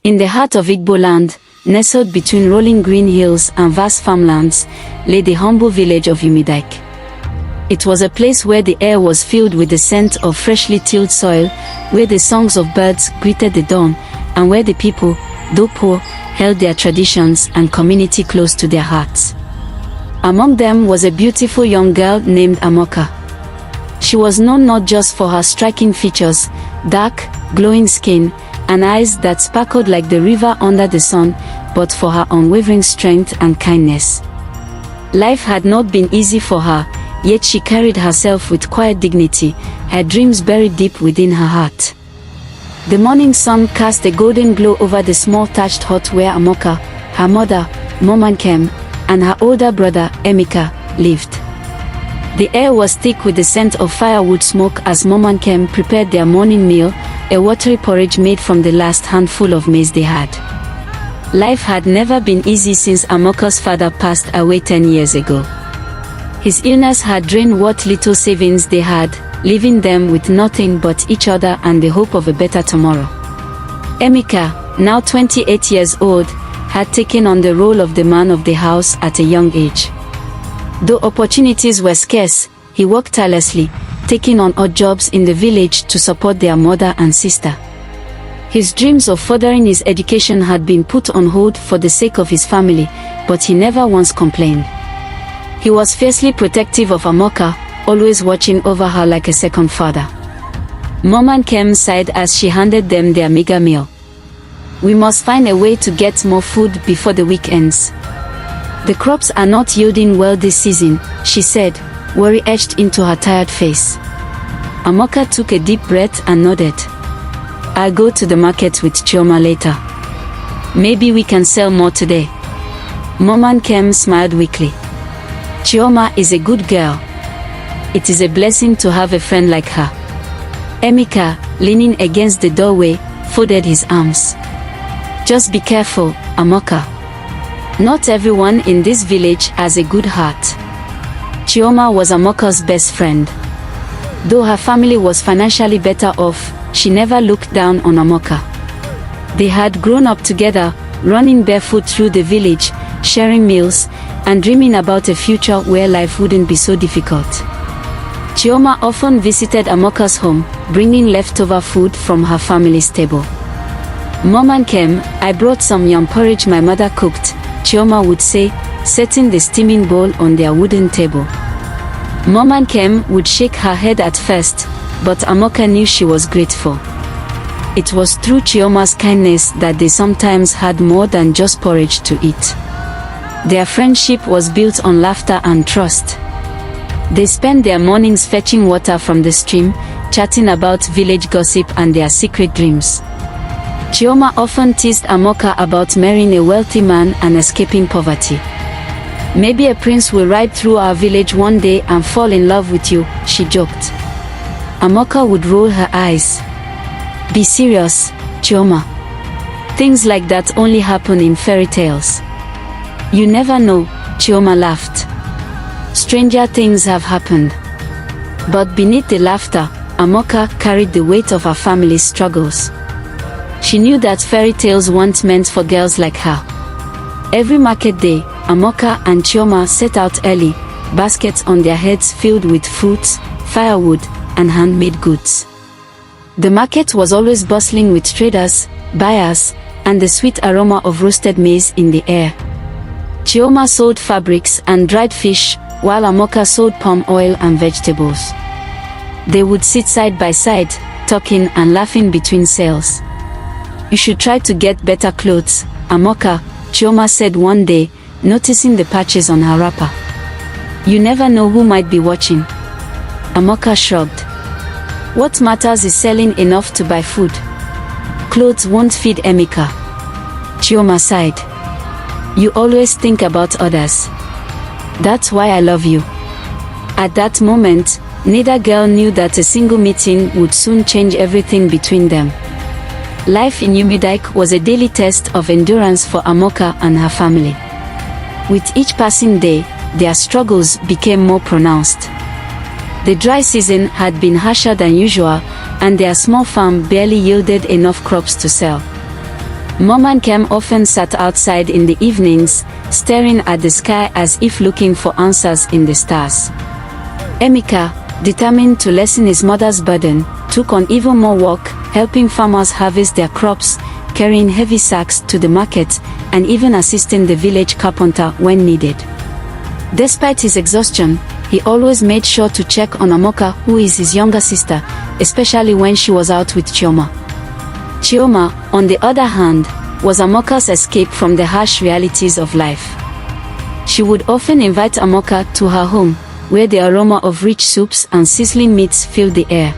In the heart of Igbo land, nestled between rolling green hills and vast farmlands, lay the humble village of Umidike. It was a place where the air was filled with the scent of freshly tilled soil, where the songs of birds greeted the dawn, and where the people, though poor, held their traditions and community close to their hearts. Among them was a beautiful young girl named Amaka. She was known not just for her striking features, dark, glowing skin, and eyes that sparkled like the river under the sun, but for her unwavering strength and kindness. Life had not been easy for her, yet she carried herself with quiet dignity, her dreams buried deep within her heart. The morning sun cast a golden glow over the small thatched hut where Amaka, her mother, Umidike, and her older brother, Amaka, lived. The air was thick with the scent of firewood smoke as Umidike prepared their morning meal, a watery porridge made from the last handful of maize they had. Life had never been easy since Amaka's father passed away 10 years ago. His illness had drained what little savings they had, leaving them with nothing but each other and the hope of a better tomorrow. Amaka, now 28 years old, had taken on the role of the man of the house at a young age. Though opportunities were scarce, he worked tirelessly, taking on odd jobs in the village to support their mother and sister. His dreams of furthering his education had been put on hold for the sake of his family, but he never once complained. He was fiercely protective of Amaka, always watching over her like a second father. Umidike sighed as she handed them their meager meal. "We must find a way to get more food before the week ends. The crops are not yielding well this season," she said, worry etched into her tired face. Amaka took a deep breath and nodded. "I'll go to the market with Chioma later. Maybe we can sell more today." Umidike smiled weakly. "Chioma is a good girl. It is a blessing to have a friend like her." Amaka, leaning against the doorway, folded his arms. "Just be careful, Amaka. Not everyone in this village has a good heart." Chioma was Amaka's best friend. Though her family was financially better off, she never looked down on Amaka. They had grown up together, running barefoot through the village, sharing meals, and dreaming about a future where life wouldn't be so difficult. Chioma often visited Amaka's home, bringing leftover food from her family's table. "Umidike, I brought some yam porridge my mother cooked," Chioma would say, setting the steaming bowl on their wooden table. Umidike would shake her head at first, but Amaka knew she was grateful. It was through Chioma's kindness that they sometimes had more than just porridge to eat. Their friendship was built on laughter and trust. They spent their mornings fetching water from the stream, chatting about village gossip and their secret dreams. Chioma often teased Amaka about marrying a wealthy man and escaping poverty. "Maybe a prince will ride through our village one day and fall in love with you," she joked. Amaka would roll her eyes. "Be serious, Chioma. Things like that only happen in fairy tales." "You never know," Chioma laughed. "Stranger things have happened." But beneath the laughter, Amaka carried the weight of her family's struggles. She knew that fairy tales weren't meant for girls like her. Every market day, Amaka and Chioma set out early, baskets on their heads filled with fruits, firewood, and handmade goods. The market was always bustling with traders, buyers, and the sweet aroma of roasted maize in the air. Chioma sold fabrics and dried fish, while Amaka sold palm oil and vegetables. They would sit side by side, talking and laughing between sales. "You should try to get better clothes, Amaka," Chioma said one day, noticing the patches on her wrapper. "You never know who might be watching." Amaka shrugged. "What matters is selling enough to buy food. Clothes won't feed Amaka." Chioma sighed. "You always think about others. That's why I love you." At that moment, neither girl knew that a single meeting would soon change everything between them. Life in Umidike was a daily test of endurance for Amaka and her family. With each passing day, their struggles became more pronounced. The dry season had been harsher than usual, and their small farm barely yielded enough crops to sell. Mom and Kem often sat outside in the evenings, staring at the sky as if looking for answers in the stars. Amaka, determined to lessen his mother's burden, took on even more work, helping farmers harvest their crops, carrying heavy sacks to the market, and even assisting the village carpenter when needed. Despite his exhaustion, he always made sure to check on Amaka, who is his younger sister, especially when she was out with Chioma. Chioma, on the other hand, was Amaka's escape from the harsh realities of life. She would often invite Amaka to her home, where the aroma of rich soups and sizzling meats filled the air.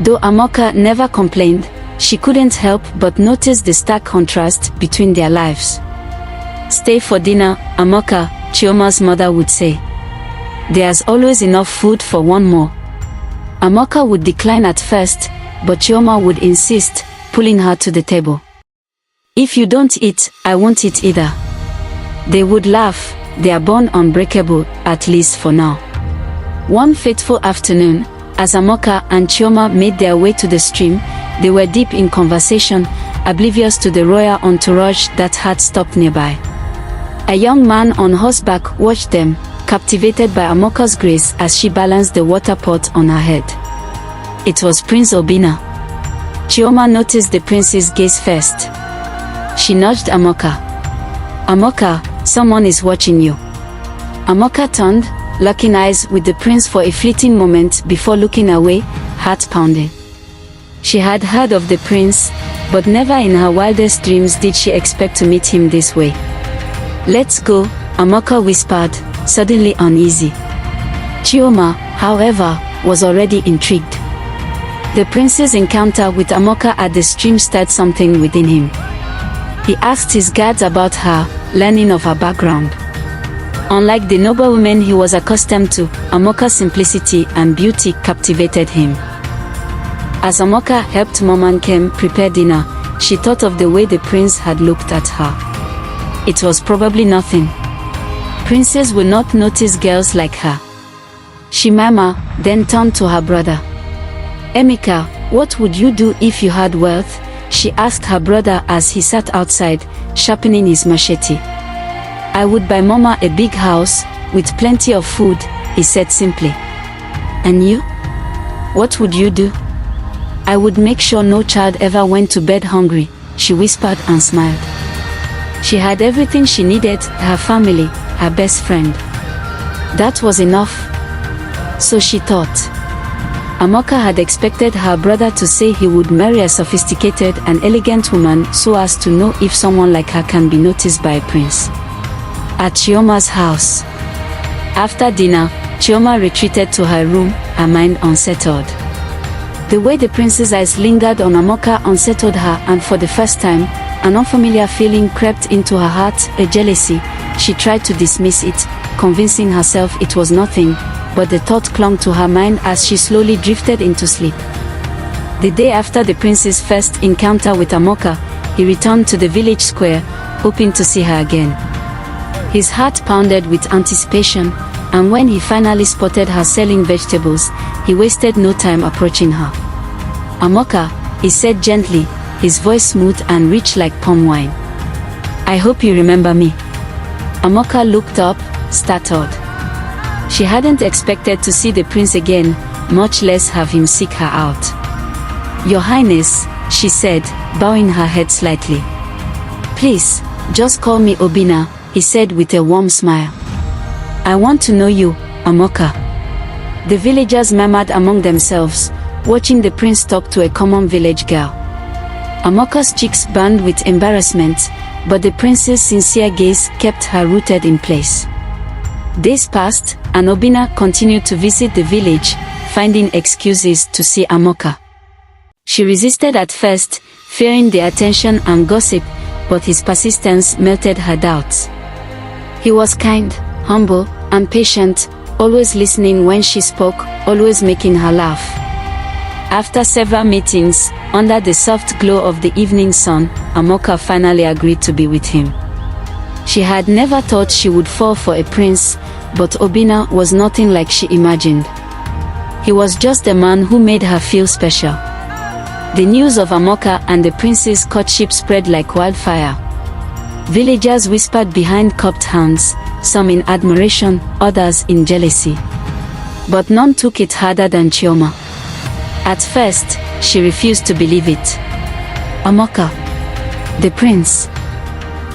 Though Amaka never complained, she couldn't help but notice the stark contrast between their lives. "Stay for dinner, Amaka," Chioma's mother would say. "There's always enough food for one more." Amaka would decline at first, but Chioma would insist, pulling her to the table. "If you don't eat, I won't eat either." They would laugh, their bond unbreakable, at least for now. One fateful afternoon, as Amaka and Chioma made their way to the stream, they were deep in conversation, oblivious to the royal entourage that had stopped nearby. A young man on horseback watched them, captivated by Amaka's grace as she balanced the water pot on her head. It was Prince Obinna. Chioma noticed the prince's gaze first. She nudged Amaka. "Amaka, someone is watching you." Amaka turned, locking eyes with the prince for a fleeting moment before looking away, heart pounding. She had heard of the prince, but never in her wildest dreams did she expect to meet him this way. "Let's go," Amaka whispered, suddenly uneasy. Chioma, however, was already intrigued. The prince's encounter with Amaka at the stream stirred something within him. He asked his guards about her, learning of her background. Unlike the noble women he was accustomed to, Amaka's simplicity and beauty captivated him. As Amaka helped Mom and Kem prepare dinner, she thought of the way the prince had looked at her. It was probably nothing. Princes will not notice girls like her. She murmured, then turned to her brother. "Amaka, what would you do if you had wealth?" she asked her brother as he sat outside, sharpening his machete. "I would buy Mama a big house, with plenty of food," he said simply. "And you? What would you do?" "I would make sure no child ever went to bed hungry," she whispered and smiled. She had everything she needed, her family, her best friend. That was enough. So she thought. Amaka had expected her brother to say he would marry a sophisticated and elegant woman so as to know if someone like her can be noticed by a prince. At Chioma's house. After dinner, Chioma retreated to her room, her mind unsettled. The way the prince's eyes lingered on Amaka unsettled her, and for the first time, an unfamiliar feeling crept into her heart, a jealousy. She tried to dismiss it, convincing herself it was nothing, but the thought clung to her mind as she slowly drifted into sleep. The day after the prince's first encounter with Amaka, he returned to the village square, hoping to see her again. His heart pounded with anticipation, and when he finally spotted her selling vegetables, he wasted no time approaching her. "Amaka," he said gently, his voice smooth and rich like palm wine. "I hope you remember me." Amaka looked up, startled. She hadn't expected to see the prince again, much less have him seek her out. "Your Highness," she said, bowing her head slightly. "Please, just call me Obinna," he said with a warm smile. "I want to know you, Amaka." The villagers murmured among themselves, watching the prince talk to a common village girl. Amaka's cheeks burned with embarrassment, but the prince's sincere gaze kept her rooted in place. Days passed, and Obinna continued to visit the village, finding excuses to see Amaka. She resisted at first, fearing the attention and gossip, but his persistence melted her doubts. He was kind, humble, and patient, always listening when she spoke, always making her laugh. After several meetings, under the soft glow of the evening sun, Amaka finally agreed to be with him. She had never thought she would fall for a prince, but Obinna was nothing like she imagined. He was just a man who made her feel special. The news of Amaka and the prince's courtship spread like wildfire. Villagers whispered behind cupped hands, some in admiration, others in jealousy. But none took it harder than Chioma. At first, she refused to believe it. Amaka, the prince.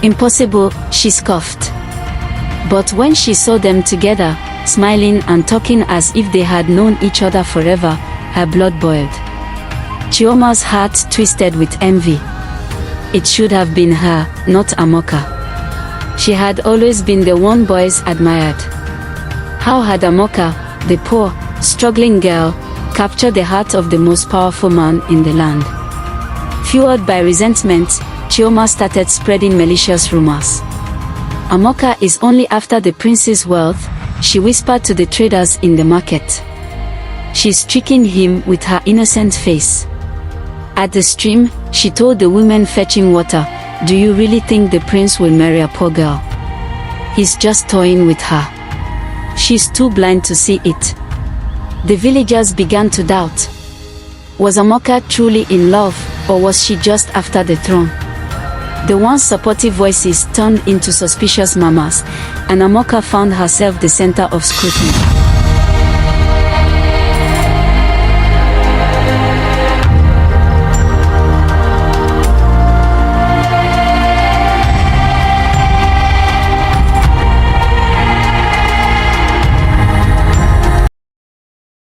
Impossible, she scoffed. But when she saw them together, smiling and talking as if they had known each other forever, her blood boiled. Chioma's heart twisted with envy. It should have been her, not Amaka. She had always been the one boys admired. How had Amaka, the poor, struggling girl, captured the heart of the most powerful man in the land? Fueled by resentment, Chioma started spreading malicious rumors. Amaka is only after the prince's wealth, she whispered to the traders in the market. She's tricking him with her innocent face. At the stream, she told the women fetching water, "Do you really think the prince will marry a poor girl? He's just toying with her." She's too blind to see it. The villagers began to doubt. Was Amaka truly in love, or was she just after the throne? The once supportive voices turned into suspicious murmurs, and Amaka found herself the center of scrutiny.